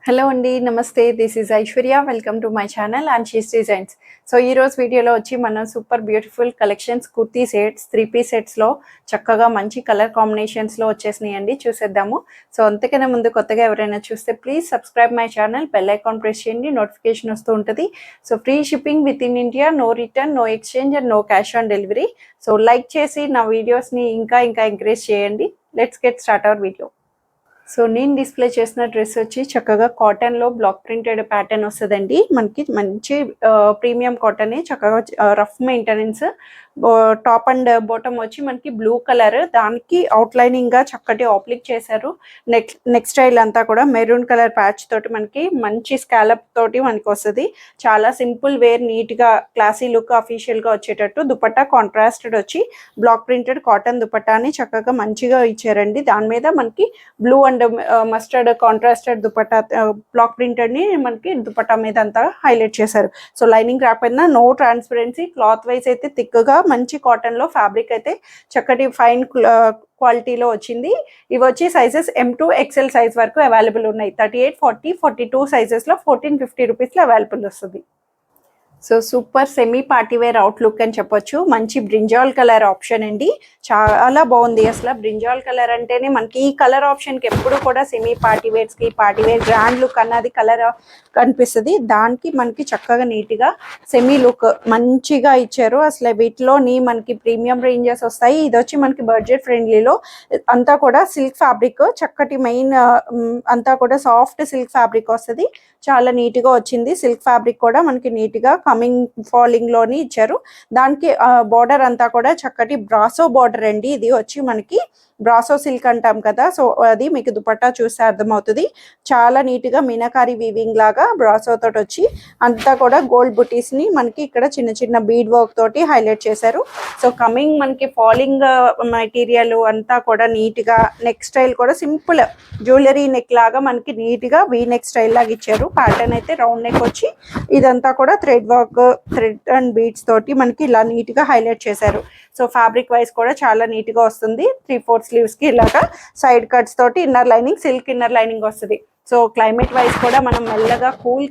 Hello అండి, నమస్తే. This is Aishwarya. Welcome to my channel and she's designs. So ఈరోజు వీడియోలో వచ్చి మనం super beautiful collections kurti sets 3 piece సెట్స్లో చక్కగా మంచి కలర్ కాంబినేషన్స్లో వచ్చేసినాయండి. చూసేద్దాము. సో అంతకన్నా ముందు కొత్తగా ఎవరైనా చూస్తే please subscribe my channel, bell icon press చేయండి, నోటిఫికేషన్ వస్తూ ఉంటుంది. So free shipping within India, no return, no exchange and no cash on delivery. So like చేసి నా వీడియోస్ని ఇంకా ఎంకరేజ్ చేయండి. Let's get start our video. So నేను display చేసిన డ్రెస్ వచ్చి చక్కగా కాటన్లో బ్లాక్ ప్రింటెడ్ ప్యాటర్న్ వస్తుందండి. మనకి మంచి ప్రీమియం కాటనే, చక్కగా rough maintenance. Top and bottom వచ్చి మనకి బ్లూ కలర్, దానికి అవుట్లైనింగ్గా చక్కటి ఆప్లిక్ చేశారు. నెక్ స్టైల్ అంతా కూడా మెరూన్ కలర్ ప్యాచ్ తోటి మనకి మంచి స్కాలప్ తోటి మనకి వస్తుంది. చాలా సింపుల్ వేర్, నీట్గా క్లాసీ లుక్, అఫీషియల్గా వచ్చేటట్టు. దుపట్టా కాంట్రాస్టెడ్ వచ్చి బ్లాక్ ప్రింటెడ్ కాటన్ దుపట్టాని చక్కగా మంచిగా ఇచ్చారండి. దాని మీద మనకి blue and mustard contrasted dupatta block printed ని మనకి దుపట్టా మీద అంతా హైలైట్ చేశారు. సో లైనింగ్ రాకపోయినా నో ట్రాన్స్పరెన్సీ. క్లాత్ వైజ్ అయితే థిక్గా మంచి కాటన్ లో ఫ్యాబ్రిక్ అయితే చక్కటి ఫైన్ క్వాలిటీలో వచ్చింది. ఇవి వచ్చి సైజెస్ M2 XL సైజ్ వరకు అవైలబుల్ ఉన్నాయి. 38, 40, 42 సైజెస్ లో 1450 రూపీస్ లో అవైలబుల్ వస్తుంది. So super semi party wear outlook అని చెప్పొచ్చు. మంచి బ్రింజాల్ కలర్ ఆప్షన్ అండి, చాలా బాగుంది. అసలు బ్రింజాల్ కలర్ అంటేనే మనకి ఈ కలర్ ఆప్షన్కి ఎప్పుడు కూడా సెమీ పార్టీ వేర్స్కి పార్టీ వేర్ గ్రాండ్ లుక్ అన్నది కలర్ కనిపిస్తుంది. దానికి మనకి చక్కగా నీట్గా సెమీ లుక్ మంచిగా ఇచ్చారు. అసలు వీటిలోని మనకి ప్రీమియం రేంజెస్ వస్తాయి. ఇది వచ్చి మనకి బడ్జెట్ ఫ్రెండ్లీలో అంతా కూడా సిల్క్ ఫ్యాబ్రిక్, చక్కటి మెయిన్ అంతా కూడా సాఫ్ట్ సిల్క్ ఫ్యాబ్రిక్ వస్తుంది. చాలా నీట్గా వచ్చింది. సిల్క్ ఫ్యాబ్రిక్ కూడా మనకి నీట్గా కమింగ్ ఫాలింగ్ లోని ఇచ్చారు. దానికి బార్డర్ అంతా కూడా చక్కటి బ్రాసో బార్డర్ అండి. ఇది వచ్చి మనకి బ్రాసో సిల్క్ అంటాం కదా, సో అది మీకు దుపట్టా చూస్తే అర్థమవుతుంది. చాలా నీట్గా మీనాకారి వీవింగ్ లాగా బ్రాసో తోటి వచ్చి అంతా కూడా గోల్డ్ బుటీస్ ని మనకి ఇక్కడ చిన్న చిన్న బీడ్ వర్క్ తోటి హైలైట్ చేశారు. సో కమింగ్ మనకి ఫాలింగ్ మెటీరియల్ అంతా కూడా నీట్గా, నెక్ స్టైల్ కూడా సింపుల్ జ్యువెలరీ నెక్ లాగా మనకి నీట్గా వీ నెక్ స్టైల్ లాగా ఇచ్చారు. ప్యాటర్న్ అయితే రౌండ్ నెక్ వచ్చి ఇదంతా కూడా thread work, thread and beads తోటి మనకి ఇలా నీట్గా హైలైట్ చేశారు. సో ఫ్యాబ్రిక్ వైజ్ కూడా చాలా నీట్గా వస్తుంది. 3/4 స్లీవ్స్కి ఇలాగా సైడ్ కట్స్ తోటి inner lining, silk inner lining వస్తుంది. సో క్లైమేట్ వైజ్ కూడా మనం మెల్లగా కూల్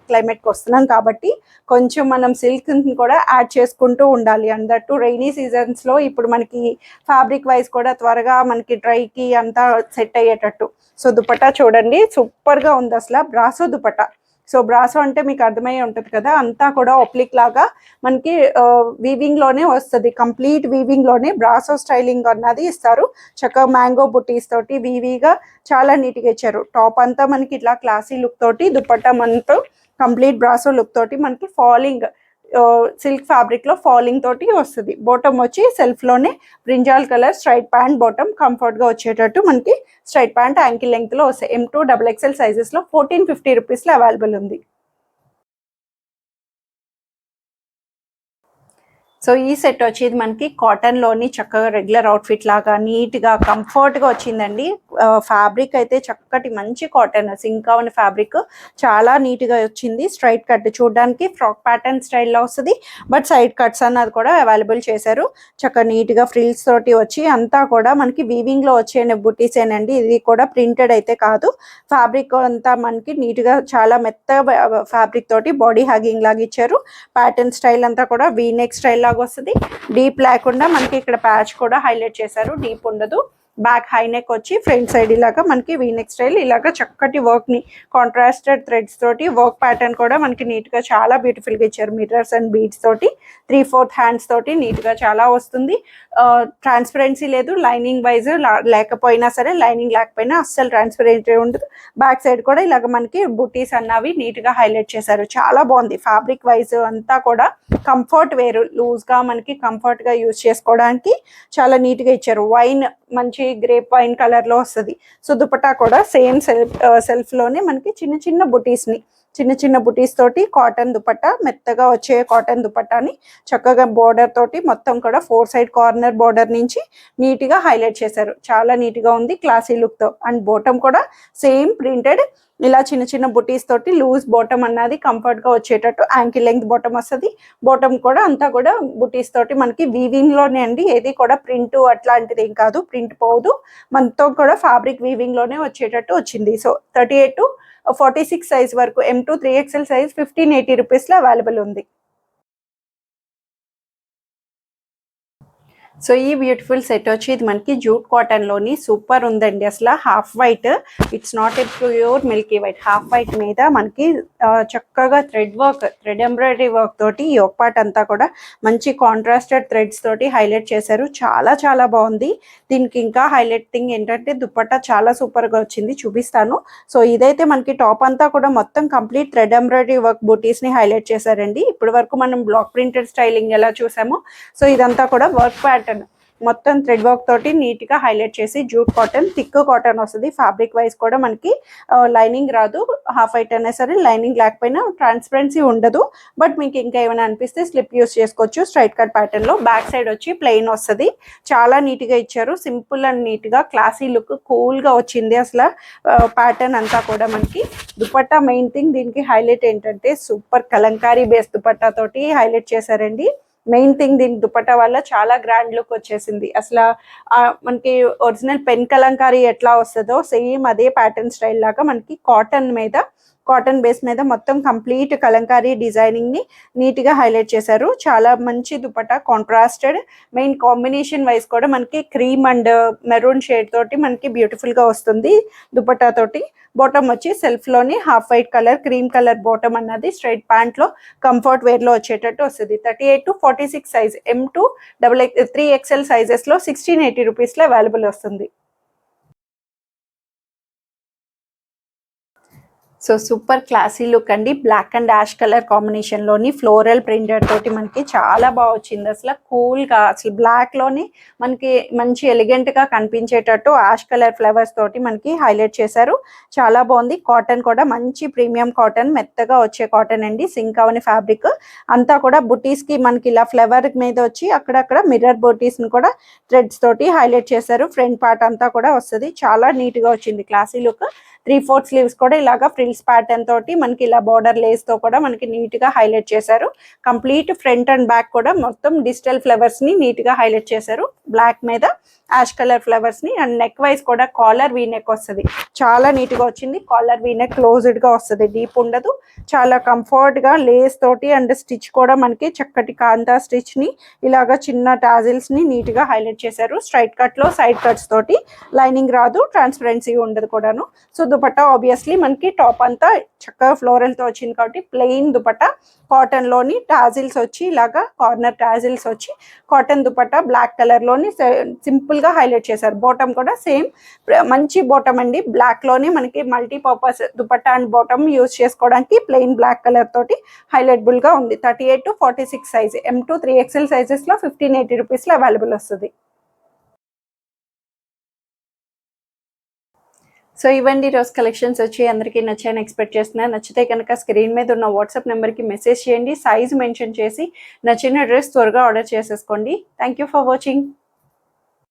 క్లైమేట్కి వస్తున్నాం కాబట్టి కొంచెం మనం సిల్క్ కూడా యాడ్ చేసుకుంటూ ఉండాలి. అందట్టు రైనీ సీజన్స్లో ఇప్పుడు మనకి ఫ్యాబ్రిక్ వైజ్ కూడా త్వరగా మనకి డ్రైకి అంతా సెట్ అయ్యేటట్టు. సో దుపట్టా చూడండి, సూపర్గా ఉంది అసలు. బ్రాసో దుపట్టా. సో బ్రాసో అంటే మీకు అర్థమయ్యే ఉంటుంది కదా, అంతా కూడా ఒప్లిక్ లాగా మనకి వీవింగ్ లోనే వస్తుంది. కంప్లీట్ వీవింగ్ లోనే బ్రాసో స్టైలింగ్ అన్నది ఇస్తారు. చక్కగా మ్యాంగో బుటీస్ తోటి వీవీగా చాలా నీట్గా ఇచ్చారు. టాప్ అంతా మనకి ఇట్లా క్లాసీ లుక్ తోటి, దుపట్టా మనతో కంప్లీట్ బ్రాసో లుక్ తోటి మనకి ఫాలింగ్ సిల్క్ ఫ్యాబ్రిక్ లో ఫాలింగ్ తోటి వస్తుంది. బాటమ్ వచ్చి సెల్ఫ్ లోనే brinjal colour straight pant, bottom comfort గా వచ్చేటట్టు మనకి స్ట్రైట్ ప్యాంట్ యాంకిల్ లెంగ్త్ లో వస్తాయి. M2 XXL సైజెస్ లో 1450 రూపీస్ లో అవైలబుల్ ఉంది. సో ఈ సెట్ వచ్చేది మనకి కాటన్లోని చక్కగా రెగ్యులర్ అవుట్ఫిట్ లాగా నీట్గా కంఫర్ట్గా వచ్చిందండి. ఫ్యాబ్రిక్ అయితే చక్కటి మంచి కాటన్, సింక్ అవని ఫ్యాబ్రిక్ చాలా నీట్గా వచ్చింది. స్ట్రైట్ కట్ చూడడానికి ఫ్రాక్ ప్యాటర్న్ స్టైల్లో వస్తుంది, బట్ సైడ్ కట్స్ అన్నది కూడా అవైలబుల్ చేశారు. చక్కగా నీట్గా ఫ్రిల్స్ తోటి వచ్చి అంతా కూడా మనకి వీవింగ్లో వచ్చే బుటీసేనండి. ఇది కూడా ప్రింటెడ్ అయితే కాదు. ఫ్యాబ్రిక్ అంతా మనకి నీట్గా చాలా మెత్తగా ఫ్యాబ్రిక్ తోటి బాడీ హ్యాగింగ్ లాగా ఇచ్చారు. ప్యాటర్న్ స్టైల్ అంతా కూడా వీ నెక్ స్టైల్ లాగా వస్తుంది. డీప్ లేకుండా మనకి ఇక్కడ ప్యాచ్ కూడా హైలైట్ చేశారు, డీప్ ఉండదు. బ్యాక్ హై నెక్ వచ్చి ఫ్రంట్ సైడ్ ఇలాగా మనకి వీ నెక్ స్టైల్ ఇలాగా చక్కటి వర్క్ ని కాంట్రాస్టెడ్ థ్రెడ్స్ తోటి వర్క్ ప్యాటర్న్ కూడా మనకి నీట్ గా చాలా బ్యూటిఫుల్ గా ఇచ్చారు. మిర్రర్స్ అండ్ బీడ్స్ తోటి 3/4 హ్యాండ్స్ తోటి నీట్ గా చాలా వస్తుంది. ట్రాన్స్పరెన్సీ లేదు. లైనింగ్ వైజ్ లేకపోయినా సరే, లైనింగ్ లేకపోయినా అస్సలు ట్రాన్స్పరెన్సీ ఉండదు. బ్యాక్ సైడ్ కూడా ఇలాగ మనకి బుటీస్ అన్నవి నీట్ గా హైలైట్ చేశారు. చాలా బాగుంది. ఫ్యాబ్రిక్ వైజ్ అంతా కూడా కంఫర్ట్ వేరు, లూజ్ గా మనకి కంఫర్ట్ గా యూజ్ చేసుకోవడానికి చాలా నీట్ గా ఇచ్చారు. వైన్ మంచి గ్రేప్ వైన్ కలర్ లో వస్తుంది. సో దుపట్టా కూడా సేమ్ సెల్ఫ్ లోనే మనకి చిన్న చిన్న బుటీస్ తోటి కాటన్ దుపట్టా, మెత్తగా వచ్చే కాటన్ దుపట్టాని చక్కగా బోర్డర్ తోటి మొత్తం కూడా 4 సైడ్ కార్నర్ బోర్డర్ నుంచి నీట్ గా హైలైట్ చేశారు. చాలా నీట్ గా ఉంది, క్లాసీ లుక్ తో. అండ్ బాటమ్ కూడా సేమ్ ప్రింటెడ్ ఇలా చిన్న బుటీస్ తోటి లూజ్ బాటమ్ అన్నది కంఫర్ట్ గా వచ్చేటట్టు యాంకిల్ లెంగ్త్ బాటమ్ వస్తుంది. బాటమ్ కూడా అంతా కూడా బుటీస్ తోటి మనకి వీవింగ్ లోనే అండి. ఏది కూడా ప్రింట్ అట్లాంటిది ఏం కాదు, ప్రింట్ పోదు. మనతో కూడా ఫ్యాబ్రిక్ వీవింగ్ లోనే వచ్చేటట్టు వచ్చింది. సో 38 46 సైజ్ వరకు M2 3XL సైజ్ 1580 రూపీస్లో అవైలబుల్ ఉంది. సో ఈ బ్యూటిఫుల్ సెట్ వచ్చి ఇది మనకి జూట్ కాటన్లోని సూపర్ ఉందండి. అసలు half white, it's not a pure Milky white, half white మీద మనకి చక్కగా థ్రెడ్ ఎంబ్రాయిడరీ వర్క్ తోటి ఈ ఒక పార్ట్ అంతా కూడా మంచి కాంట్రాస్టెడ్ థ్రెడ్స్ తోటి హైలైట్ చేశారు. చాలా చాలా బాగుంది. దీనికి ఇంకా హైలైట్ థింగ్ ఏంటంటే దుపట్టా చాలా సూపర్గా వచ్చింది, చూపిస్తాను. సో ఇదైతే మనకి టాప్ అంతా కూడా మొత్తం కంప్లీట్ థ్రెడ్ ఎంబ్రాయిడరీ వర్క్ బూటీస్ని హైలైట్ చేశారండి. ఇప్పటి వరకు మనం బ్లాక్ ప్రింటెడ్ స్టైలింగ్ ఎలా చూసామో, సో ఇదంతా కూడా వర్క్ ప్యాటర్న్ మొత్తం థ్రెడ్ వర్క్ తోటి నీట్గా హైలైట్ చేసి జూట్ కాటన్, థిక్ కాటన్ వస్తుంది. ఫ్యాబ్రిక్ వైజ్ కూడా మనకి లైనింగ్ రాదు, హాఫ్ వైట్ అయినా సరే లైనింగ్ లేకపోయినా ట్రాన్స్పరెన్సీ ఉండదు. బట్ మీకు ఇంకా ఏమైనా అనిపిస్తే స్లిప్ యూస్ చేసుకోవచ్చు. స్ట్రైట్ కట్ ప్యాటర్న్లో బ్యాక్ సైడ్ వచ్చి ప్లెయిన్ వస్తుంది. చాలా నీట్గా ఇచ్చారు, సింపుల్ అండ్ నీట్గా క్లాసీ లుక్ కూల్గా వచ్చింది. అసలు ప్యాటర్న్ అంతా కూడా మనకి దుపట్టా మెయిన్ థింగ్ దీనికి హైలైట్ ఏంటంటే సూపర్ కలంకారీ బేస్ దుపట్టా తోటి హైలైట్ చేశారండి. మెయిన్ థింగ్ దీని దుపట్టా వల్ల చాలా గ్రాండ్ లుక్ వచ్చేసింది. అసలు మనకి ఒరిజినల్ పెన్ కలంకారీ ఎట్లా వస్తుందో సేమ్ అదే ప్యాటర్న్ స్టైల్ లాగా మనకి కాటన్ బేస్ మీద మొత్తం కంప్లీట్ కలంకారీ డిజైనింగ్ ని నీట్ గా హైలైట్ చేశారు. చాలా మంచి dupatta, contrasted. Main combination wise కూడా మనకి క్రీమ్ అండ్ మెరూన్ షేడ్ తోటి మనకి బ్యూటిఫుల్ గా వస్తుంది దుపట్టా తోటి. బాటమ్ వచ్చి సెల్ఫ్ లోని half white colour, cream colour bottom అన్నది స్ట్రైట్ ప్యాంట్ లో కంఫర్ట్ వేర్ లో వచ్చేటట్టు వస్తుంది. 38 to 46 size M2 3XL sizes లో 1680 రూపీస్ లో అవైలబుల్ వస్తుంది. సో సూపర్ క్లాసీ లుక్ అండి. బ్లాక్ అండ్ యాష్ కలర్ కాంబినేషన్లోని ఫ్లోరల్ ప్రింటెడ్ తోటి మనకి చాలా బాగా వచ్చింది. అసలు కూల్గా, అసలు బ్లాక్లోని మనకి మంచి ఎలిగెంట్గా కనిపించేటట్టు యాష్ కలర్ ఫ్లవర్స్ తోటి మనకి హైలైట్ చేశారు. చాలా బాగుంది. కాటన్ కూడా మంచి ప్రీమియం కాటన్, మెత్తగా వచ్చే కాటన్ అండి. సింక్ అవని ఫ్యాబ్రిక్ అంతా కూడా బుటీస్కి మనకి ఇలా ఫ్లవర్ మీద వచ్చి అక్కడక్కడ మిర్రర్ బుటీస్ని కూడా థ్రెడ్స్ తోటి హైలైట్ చేశారు. ఫ్రంట్ పార్ట్ అంతా కూడా వస్తుంది. చాలా నీట్గా వచ్చింది, క్లాసీ లుక్. 3/4 స్లీవ్స్ కూడా ఇలాగా ఫ్రిల్స్ ప్యాటర్న్ తోటి మనకి ఇలా బార్డర్ లేస్ తో కూడా మనకి నీట్ గా హైలైట్ చేశారు. కంప్లీట్ ఫ్రంట్ అండ్ బ్యాక్ కూడా మొత్తం డిజిటల్ ఫ్లవర్స్ ని నీట్ గా హైలైట్ చేశారు. బ్లాక్ మీద యాష్ కలర్ ఫ్లవర్స్ ని. అండ్ నెక్ వైజ్ కూడా కాలర్ వీ నెక్ వస్తుంది. చాలా నీట్ గా వచ్చింది. కాలర్ వీ నెక్ క్లోజ్డ్ గా వస్తుంది, డీప్ ఉండదు. చాలా కంఫర్ట్ గా లేస్ తోటి అండ్ స్టిచ్ కూడా మనకి చక్కటి కాంతా స్టిచ్ ని ఇలాగా చిన్న టాజిల్స్ ని నీట్ గా హైలైట్ చేశారు. స్ట్రైట్ కట్ లో సైడ్ కట్స్ తోటి, లైనింగ్ రాదు, ట్రాన్స్పరెన్సీ ఉండదు కూడాను. సో దుపట్టా ఆబ్వియస్లీ మనకి టాప్ అంతా చక్కగా ఫ్లోరల్ తో వచ్చింది కాబట్టి ప్లెయిన్ దుపట్టా. కాటన్ లోని టాజిల్స్ వచ్చి ఇలాగా కార్నర్ టాజిల్స్ వచ్చి కాటన్ దుపట్టా బ్లాక్ కలర్ లోని సింపుల్ గా హైలైట్ చేశారు. బాటమ్ కూడా సేమ్ మంచి బాటమ్ అండి. బ్లాక్ లోని మనకి multipurpose dupatta and bottom use చేసుకోవడానికి ప్లెయిన్ బ్లాక్ కలర్ తోటి హైలైటబుల్ గా ఉంది. 38 to 46 size M2 3XL sizes లో 1580 రూపీస్ లో అవైలబుల్ వస్తుంది. సో ఇవ్వండి రోజు కలెక్షన్స్ వచ్చి అందరికీ నచ్చాయని ఎక్స్పెక్ట్ చేస్తున్నాను. నచ్చితే కనుక స్క్రీన్ మీద ఉన్న వాట్సాప్ నెంబర్కి మెసేజ్ చేయండి, సైజ్ మెన్షన్ చేసి నచ్చిన డ్రెస్ త్వరగా ఆర్డర్ చేసేసుకోండి. Thank you for watching.